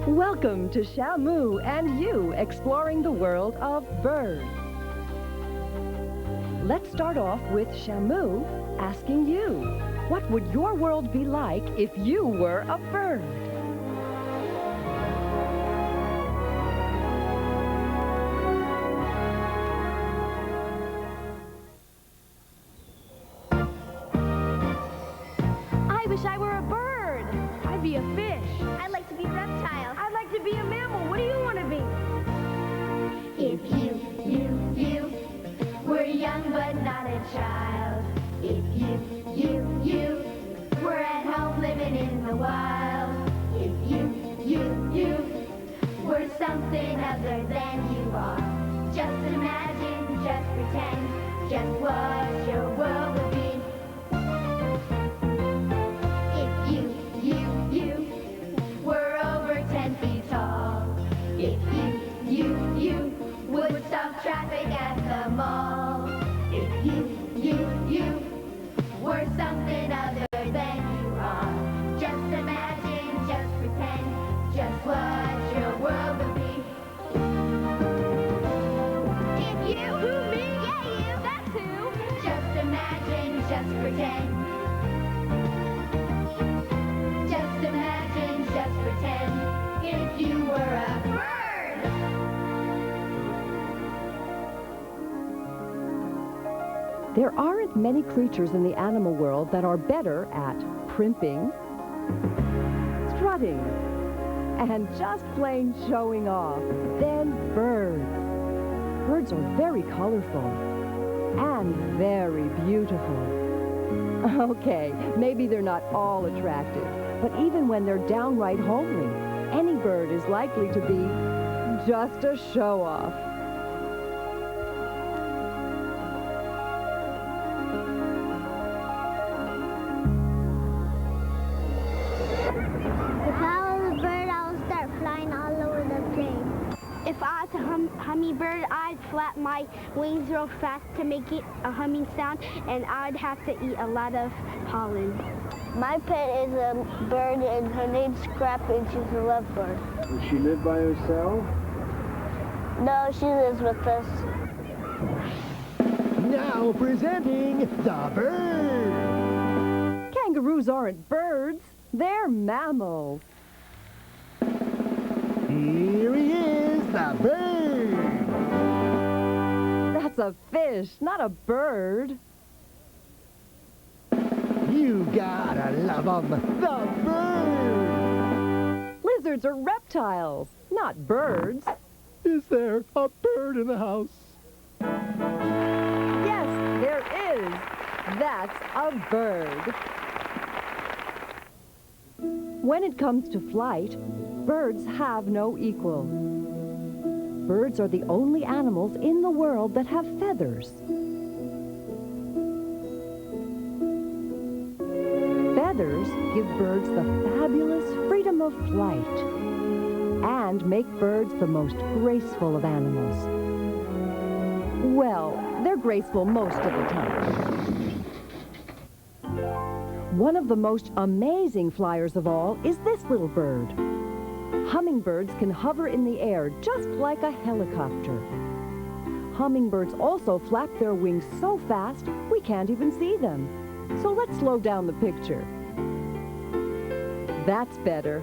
Welcome to Shamu and you exploring the world of birds. Let's start off with Shamu asking you, what would your world be like if you were a bird? I wish I were a bird. I'd be a fish. I'd like to be a reptile. I'd like to be a mammal. What do you want to be? If you were young but not a child. If you were at home living in the wild. If you were something other than you are. Just imagine, just pretend, just what your world would be. If you were over 10 feet tall. If you would stop traffic at the mall. If you were something other than you are. Just imagine, just pretend, just what your world would be. If you, Who, me? Yeah, you. That's who. just imagine, just pretend. Just imagine, just pretend, if you were a bird. There aren't many creatures in the animal world that are better at primping, strutting, and just plain showing off than birds. Birds are very colorful and very beautiful. Okay, maybe they're not all attractive, but even when they're downright homely, any bird is likely to be just a show-off. If I was a bird, I would start flying all over the place. If I was a hummingbird, I'd flap my wings real fast to make it a humming sound, and I'd have to eat a lot of pollen. My pet is a bird, and her name's Scrap, and she's a lovebird. Does she live by herself? No, she lives with us. Now presenting the bird. Kangaroos aren't birds, they're mammals. Here he is, the bird. That's a fish, not a bird. You gotta love 'em, the bird. Lizards are reptiles, not birds. Is there a bird in the house? Yes, there is. That's a bird. When it comes to flight, birds have no equal. Birds are the only animals in the world that have feathers. Feathers give birds the fabulous freedom of flight and make birds the most graceful of animals. Well, they're graceful most of the time. One of the most amazing flyers of all is this little bird. Hummingbirds can hover in the air just like a helicopter. Hummingbirds also flap their wings so fast we can't even see them. So let's slow down the picture. That's better.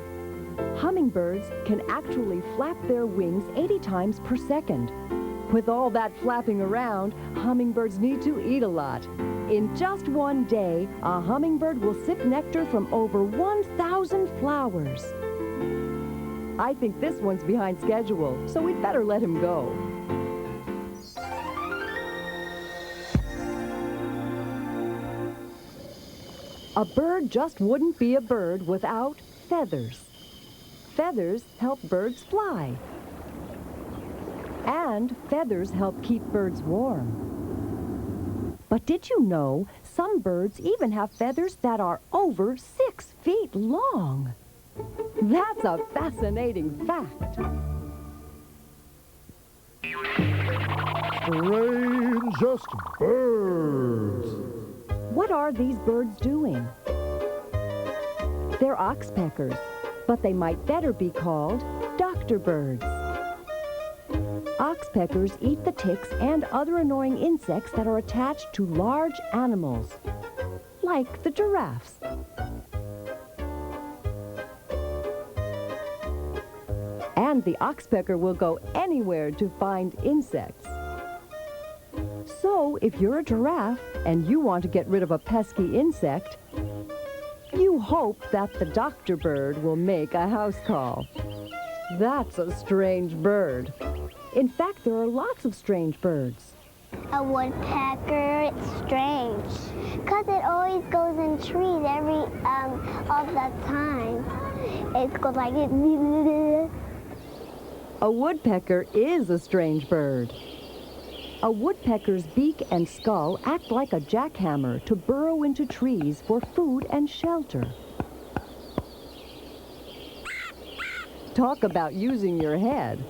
Hummingbirds can actually flap their wings 80 times per second. With all that flapping around, hummingbirds need to eat a lot. In just one day, a hummingbird will sip nectar from over 1,000 flowers. I think this one's behind schedule, so we'd better let him go. A bird just wouldn't be a bird without feathers. Feathers help birds fly. And feathers help keep birds warm. But did you know some birds even have feathers that are over 6 feet long? That's a fascinating fact. Strangest birds. What are these birds doing? They're oxpeckers. but they might better be called doctor birds. Oxpeckers eat the ticks and other annoying insects that are attached to large animals, like the giraffes. And the oxpecker will go anywhere to find insects. So, if you're a giraffe and you want to get rid of a pesky insect, you hope that the doctor bird will make a house call. That's a strange bird. In fact, there are lots of strange birds. A woodpecker, it's strange, because it always goes in trees all the time. It goes like it. A woodpecker is a strange bird. A woodpecker's beak and skull act like a jackhammer to burrow into trees for food and shelter. Talk about using your head.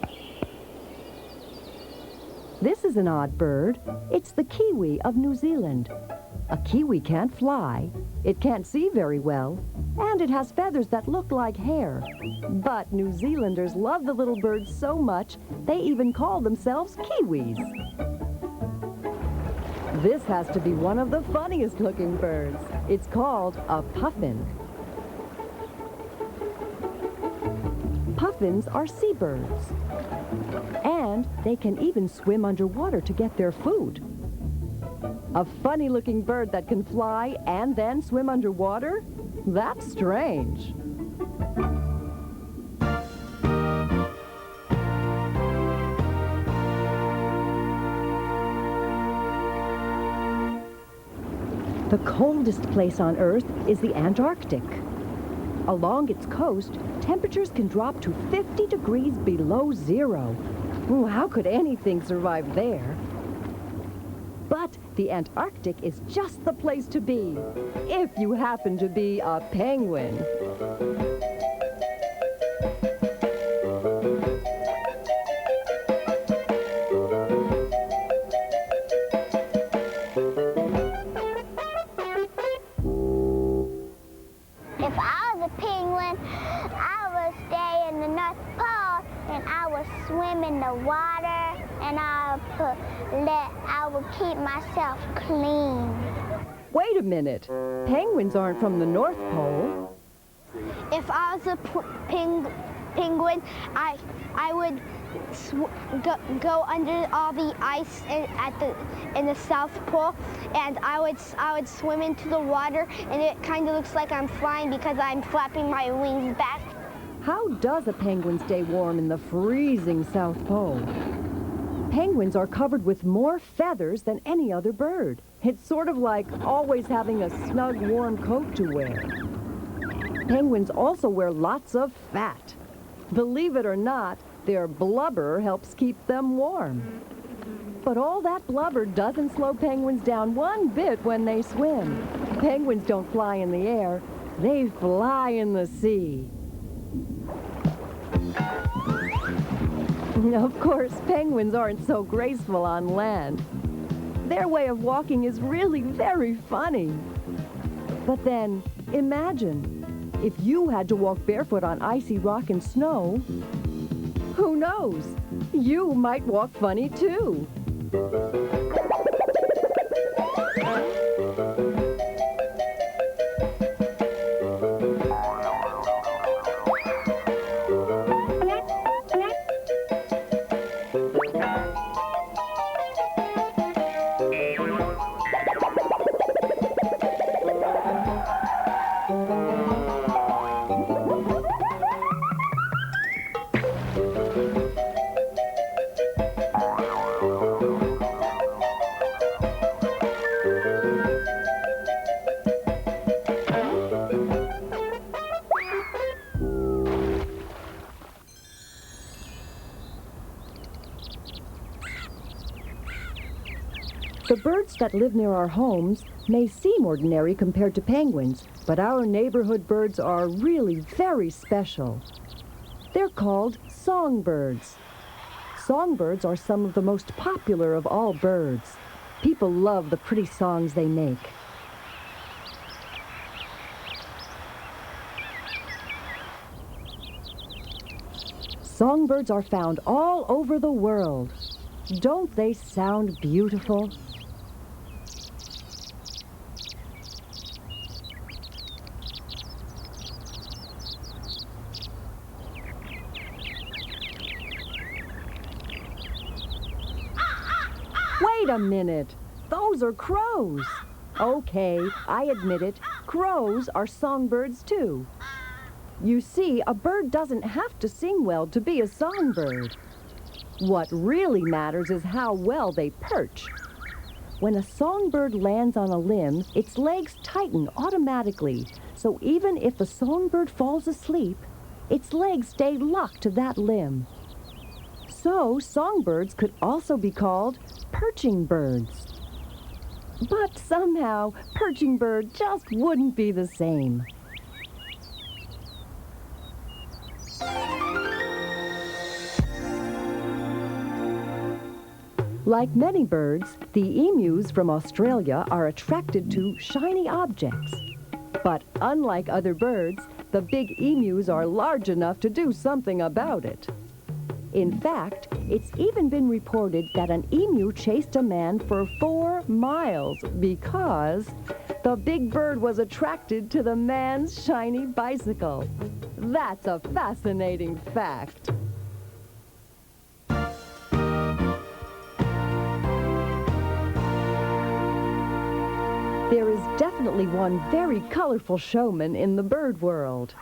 This is an odd bird. It's the kiwi of New Zealand. A kiwi can't fly, it can't see very well, and it has feathers that look like hair. But New Zealanders love the little bird so much, they even call themselves kiwis. This has to be one of the funniest looking birds. It's called a puffin. Puffins are seabirds. And they can even swim underwater to get their food. A funny-looking bird that can fly and then swim underwater? That's strange. The coldest place on Earth is the Antarctic. Along its coast, temperatures can drop to 50 degrees below zero. Ooh, how could anything survive there? But the Antarctic is just the place to be, if you happen to be a penguin. If I was a penguin, I would stay in the North Pole and I would swim in the water and I would keep myself clean. Wait a minute. Penguins aren't from the North Pole. If I was a penguin, I would go under all the ice in the South Pole, and I would swim into the water, and it kind of looks like I'm flying because I'm flapping my wings back. How does a penguin stay warm in the freezing South Pole? Penguins are covered with more feathers than any other bird. It's sort of like always having a snug, warm coat to wear. Penguins also wear lots of fat. Believe it or not, their blubber helps keep them warm. But all that blubber doesn't slow penguins down one bit when they swim. Penguins don't fly in the air, they fly in the sea. Of course, penguins aren't so graceful on land. Their way of walking is really very funny. But then, imagine, if you had to walk barefoot on icy rock and snow, who knows? You might walk funny too. The birds that live near our homes may seem ordinary compared to penguins, but our neighborhood birds are really very special. They're called songbirds. Songbirds are some of the most popular of all birds. People love the pretty songs they make. Songbirds are found all over the world. Don't they sound beautiful? Wait a minute. Those are crows. Okay, I admit it. Crows are songbirds too. You see, a bird doesn't have to sing well to be a songbird. What really matters is how well they perch. When a songbird lands on a limb, its legs tighten automatically. So even if the songbird falls asleep, its legs stay locked to that limb. So songbirds could also be called perching birds. But somehow, perching bird just wouldn't be the same. Like many birds, the emus from Australia are attracted to shiny objects. But unlike other birds, the big emus are large enough to do something about it. In fact, it's even been reported that an emu chased a man for 4 miles because the big bird was attracted to the man's shiny bicycle. That's a fascinating fact. There is definitely one very colorful showman in the bird world.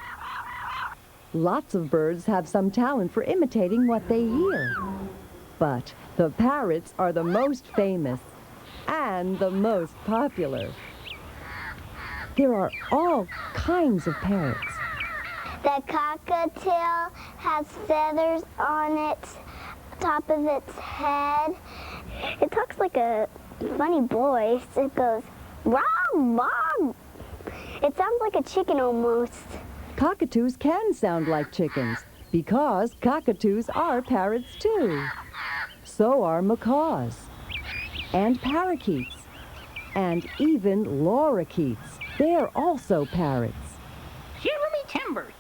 Lots of birds have some talent for imitating what they hear. But the parrots are the most famous and the most popular. There are all kinds of parrots. The cockatiel has feathers on its top of its head. It talks like a funny voice. It goes, "Rom, mom." It sounds like a chicken almost. Cockatoos can sound like chickens because cockatoos are parrots too. So are macaws and parakeets and even lorikeets. They're also parrots. Shiver me timbers.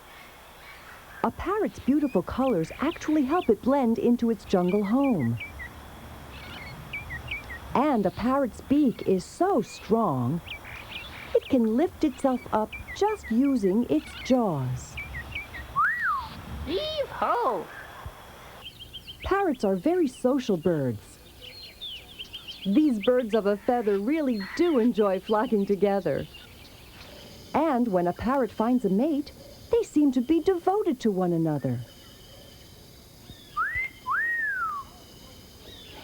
A parrot's beautiful colors actually help it blend into its jungle home. And a parrot's beak is so strong, it can lift itself up just using its jaws. Heave-ho! Parrots are very social birds. These birds of a feather really do enjoy flocking together. And when a parrot finds a mate, they seem to be devoted to one another.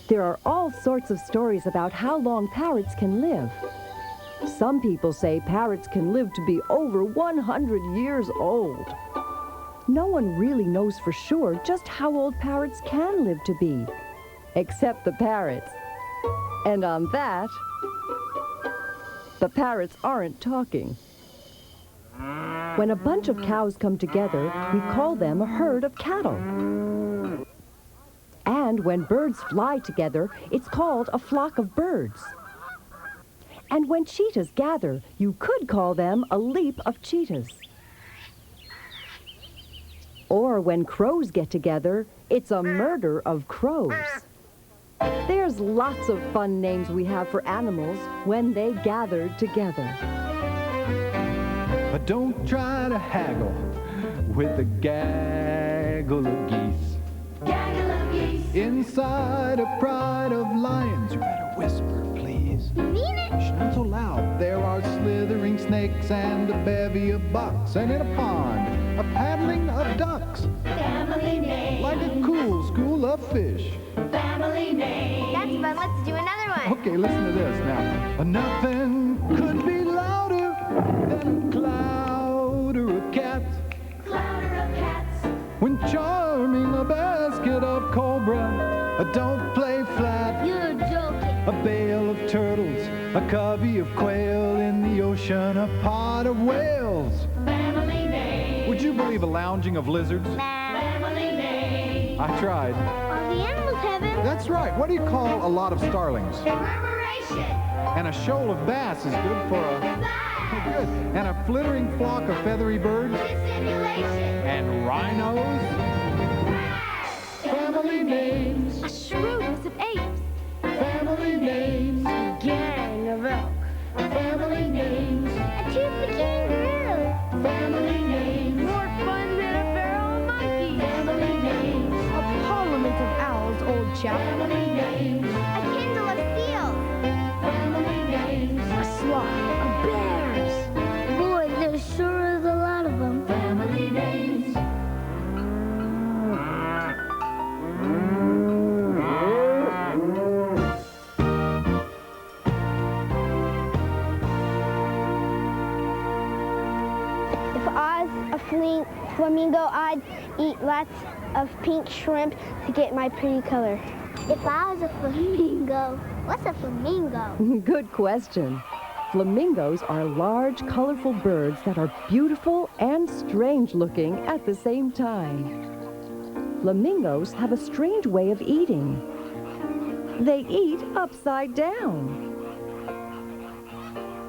There are all sorts of stories about how long parrots can live. Some people say parrots can live to be over 100 years old. No one really knows for sure just how old parrots can live to be, except the parrots. And on that, the parrots aren't talking. When a bunch of cows come together, we call them a herd of cattle. And when birds fly together, it's called a flock of birds. And when cheetahs gather, you could call them a leap of cheetahs. Or when crows get together, it's a murder of crows. There's lots of fun names we have for animals when they gather together. But don't try to haggle with a gaggle of geese. Gaggle of geese. Inside a pride of lions, you better whisper, please. Shh, not so loud. There are slithering snakes and a bevy of bucks, and in a pond, a paddling of ducks. Family name. Like a cool school of fish. Family name. That's fun. Let's do another one. Okay, listen to this now. Nothing could be louder than clouder of cats. Clouder of cats. When charming a basket of cobra, don't play flat. You're joking. A bale of turtles, a covey of quail in the ocean, a pod of whales. Family name. Would you believe a lounging of lizards? Family name. I tried. On the animals heaven. That's right. What do you call a lot of starlings? Reverberation. And a shoal of bass is good for a... Flag. Good. And a flittering flock of feathery birds. Dissimulation. And rhinos. Quack. shell. Family names. A kindle of seals. Family names. A sloth. A bears. Boy, there sure is a lot of them. Family names. If I was a flamingo, I'd eat lots of pink shrimp to get my pretty color. If I was a flamingo, what's a flamingo? Good question. Flamingos are large, colorful birds that are beautiful and strange-looking at the same time. Flamingos have a strange way of eating. They eat upside down.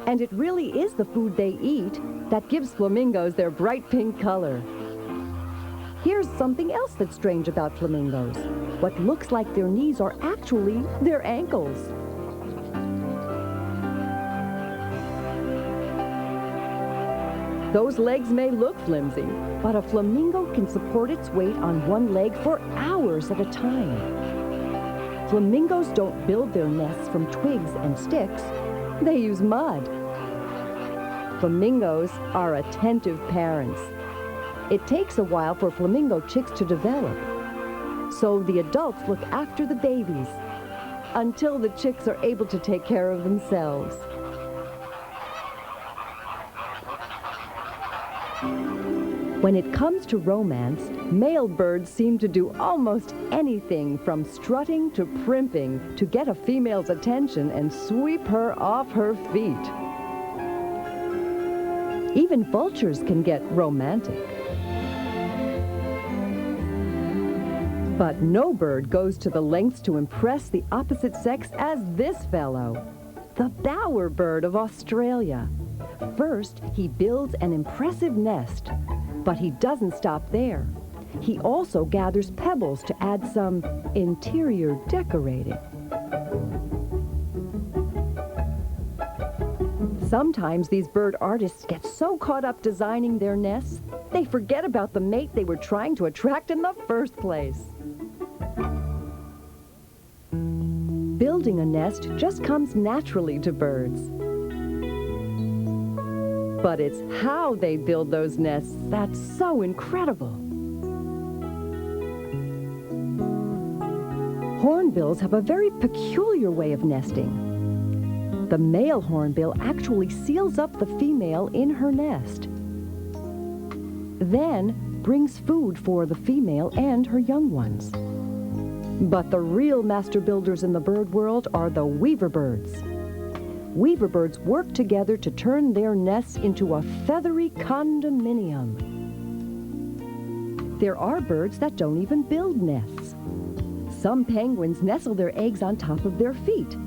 And it really is the food they eat that gives flamingos their bright pink color. Here's something else that's strange about flamingos. What looks like their knees are actually their ankles. Those legs may look flimsy, but a flamingo can support its weight on one leg for hours at a time. Flamingos don't build their nests from twigs and sticks. They use mud. Flamingos are attentive parents. It takes a while for flamingo chicks to develop, so the adults look after the babies until the chicks are able to take care of themselves. When it comes to romance, male birds seem to do almost anything from strutting to primping to get a female's attention and sweep her off her feet. Even vultures can get romantic. But no bird goes to the lengths to impress the opposite sex as this fellow, the bowerbird of Australia. First, he builds an impressive nest, but he doesn't stop there. He also gathers pebbles to add some interior decorating. Sometimes these bird artists get so caught up designing their nests, they forget about the mate they were trying to attract in the first place. Building a nest just comes naturally to birds. But it's how they build those nests that's so incredible. Hornbills have a very peculiar way of nesting. The male hornbill actually seals up the female in her nest, then brings food for the female and her young ones. But the real master builders in the bird world are the weaver birds. Weaver birds work together to turn their nests into a feathery condominium. There are birds that don't even build nests. Some penguins nestle their eggs on top of their feet.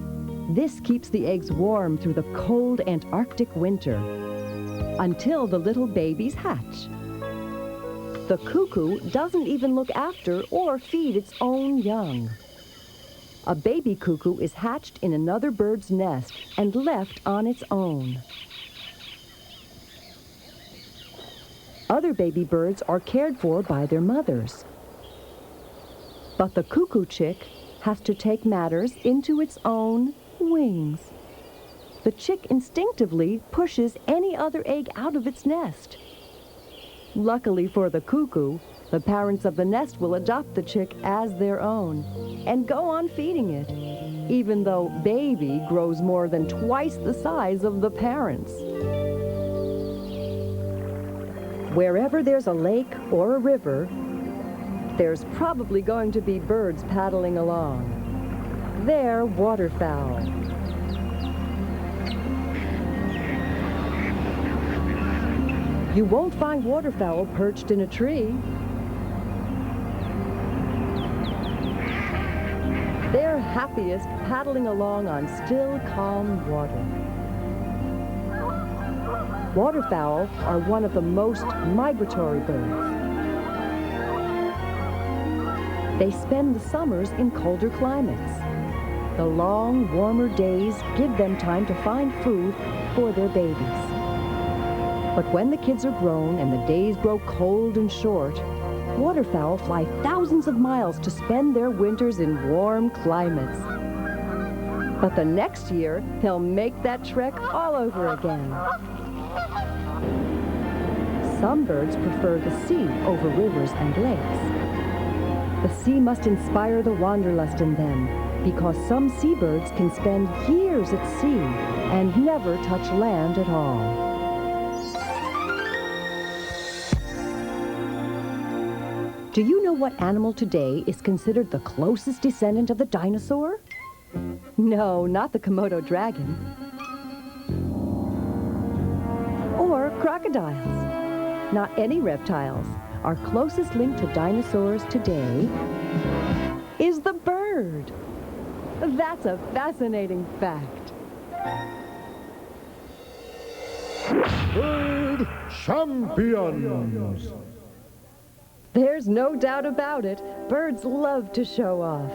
This keeps the eggs warm through the cold Antarctic winter until the little babies hatch. The cuckoo doesn't even look after or feed its own young. A baby cuckoo is hatched in another bird's nest and left on its own. Other baby birds are cared for by their mothers. But the cuckoo chick has to take matters into its own wings. The chick instinctively pushes any other egg out of its nest. Luckily for the cuckoo, the parents of the nest will adopt the chick as their own and go on feeding it, even though baby grows more than twice the size of the parents. Wherever there's a lake or a river, there's probably going to be birds paddling along. They're waterfowl. You won't find waterfowl perched in a tree. They're happiest paddling along on still, calm water. Waterfowl are one of the most migratory birds. They spend the summers in colder climates. The long, warmer days give them time to find food for their babies. But when the kids are grown and the days grow cold and short, waterfowl fly thousands of miles to spend their winters in warm climates. But the next year, they'll make that trek all over again. Some birds prefer the sea over rivers and lakes. The sea must inspire the wanderlust in them, because some seabirds can spend years at sea and never touch land at all. Do you know what animal today is considered the closest descendant of the dinosaur? No, not the Komodo dragon. Or crocodiles. Not any reptiles. Our closest link to dinosaurs today is the bird. That's a fascinating fact. Bird champions. There's no doubt about it. Birds love to show off.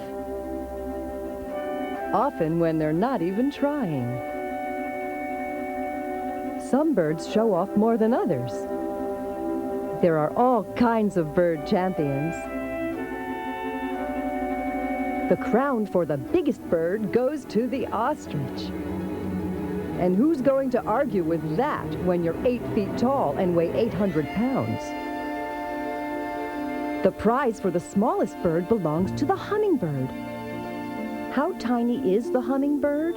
Often when they're not even trying. Some birds show off more than others. There are all kinds of bird champions. The crown for the biggest bird goes to the ostrich. And who's going to argue with that when you're 8 feet tall and weigh 800 pounds? The prize for the smallest bird belongs to the hummingbird. How tiny is the hummingbird?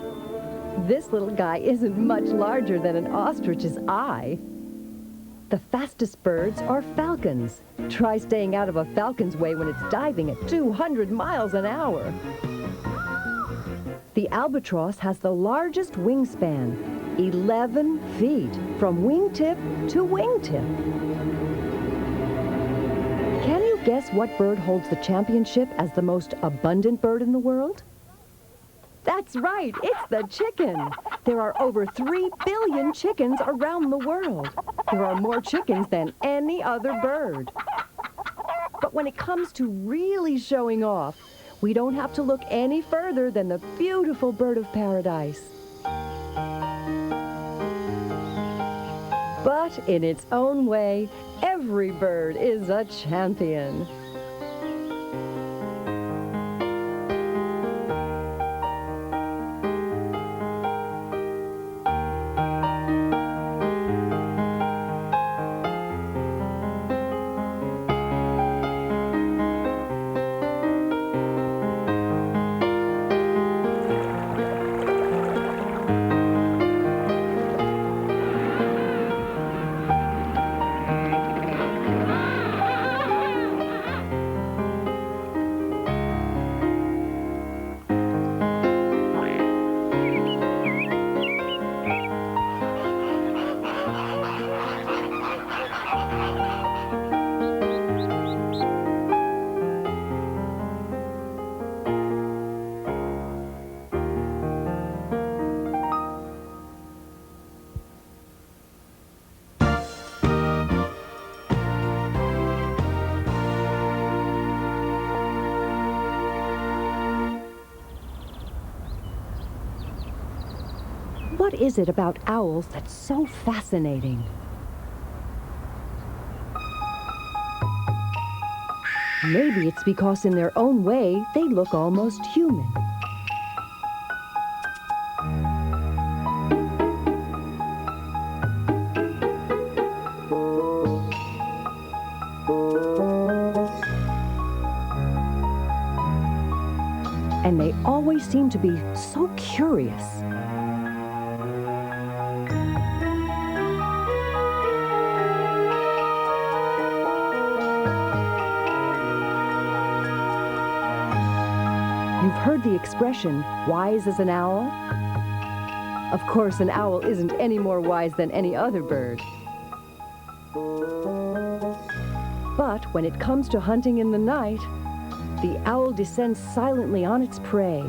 This little guy isn't much larger than an ostrich's eye. The fastest birds are falcons. Try staying out of a falcon's way when it's diving at 200 miles an hour. The albatross has the largest wingspan, 11 feet, from wingtip to wingtip. Can you guess what bird holds the championship as the most abundant bird in the world? That's right, it's the chicken. There are over 3 billion chickens around the world. There are more chickens than any other bird. But when it comes to really showing off, we don't have to look any further than the beautiful bird of paradise. But in its own way, every bird is a champion. What is it about owls that's so fascinating? Maybe it's because in their own way, they look almost human. And they always seem to be so curious. You've heard the expression, wise as an owl? Of course, an owl isn't any more wise than any other bird. But when it comes to hunting in the night, the owl descends silently on its prey.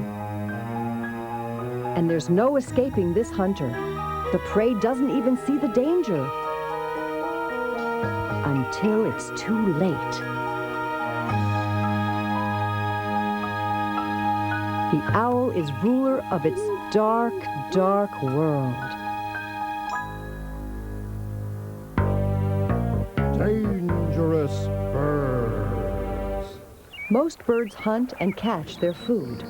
And there's no escaping this hunter. The prey doesn't even see the danger until it's too late. The owl is ruler of its dark, dark world. Dangerous bird. Most birds hunt and catch their food.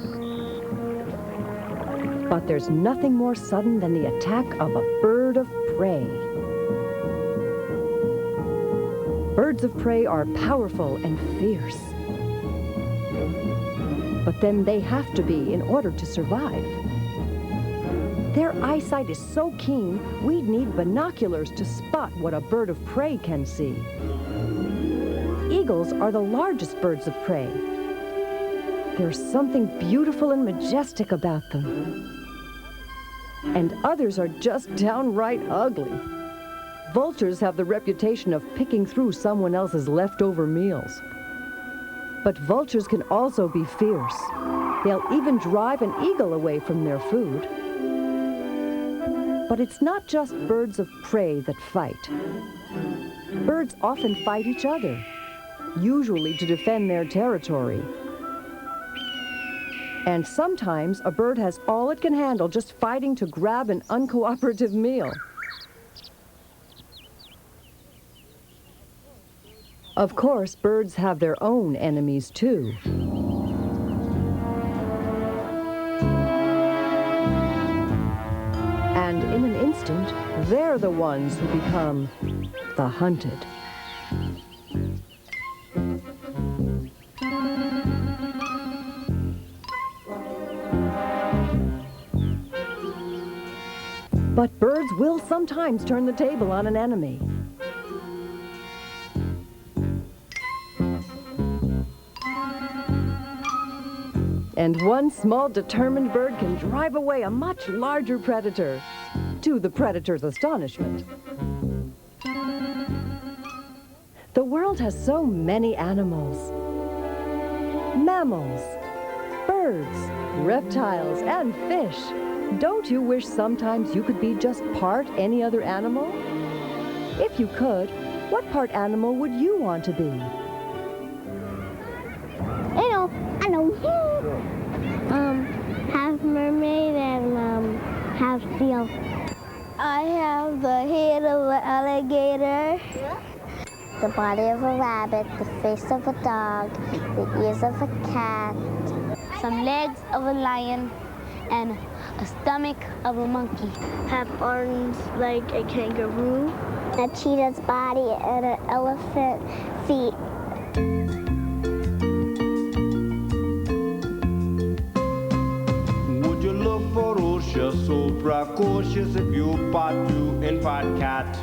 But there's nothing more sudden than the attack of a bird of prey. Birds of prey are powerful and fierce. But then they have to be in order to survive. Their eyesight is so keen, we'd need binoculars to spot what a bird of prey can see. Eagles are the largest birds of prey. There's something beautiful and majestic about them. And others are just downright ugly. Vultures have the reputation of picking through someone else's leftover meals. But vultures can also be fierce. They'll even drive an eagle away from their food. But it's not just birds of prey that fight. Birds often fight each other, usually to defend their territory. And sometimes a bird has all it can handle just fighting to grab an uncooperative meal. Of course, birds have their own enemies too. And in an instant, they're the ones who become the hunted. But birds will sometimes turn the table on an enemy. And one small determined bird can drive away a much larger predator, to the predator's astonishment. The world has so many animals. Mammals, birds, reptiles, and fish. Don't you wish sometimes you could be just part any other animal? If you could, what part animal would you want to be? I know. Half mermaid and half seal. I have the head of an alligator. The body of a rabbit, the face of a dog, the ears of a cat. Some legs of a lion and a stomach of a monkey. Have arms like a kangaroo. A cheetah's body and an elephant feet. Would you look ferocious, so precocious if you part you and part cat?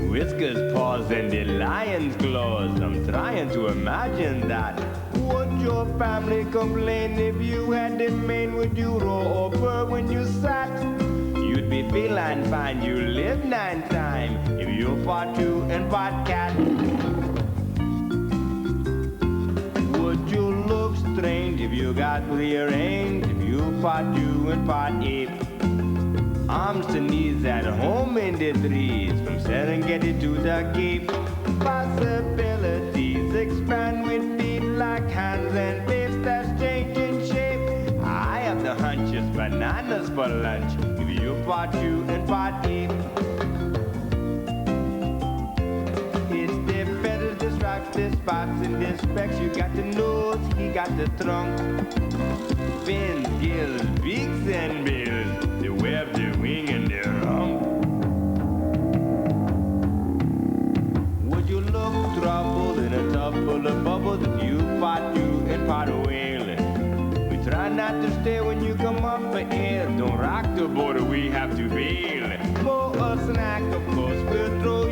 Whiskers, paws, and the lion's claws. I'm trying to imagine that. Would your family complain if you had the mane? Would you roar or purr when you sat? You'd be feline fine, you live 9 times if you part you and part cat. Would you look strange if you got rearranged? If you part you and part ape? Arms to knees at home in the trees, from Serengeti to the Cape. Possibilities expand with feet like hands and face that's changing shape. I have the hunches, bananas for lunch, if you part you and part ape. It's the feathers, the stripes, the spots, and the specks. You got the nose, he got the trunk. Fins, gills, beaks, and bills. The web, the wing, and the rump. Would you look troubled in a tub full of bubbles if you part you and part a whale? We try not to stay when you come up for air. Don't rock the boat or we have to bail. For a snack, of course, we'll throw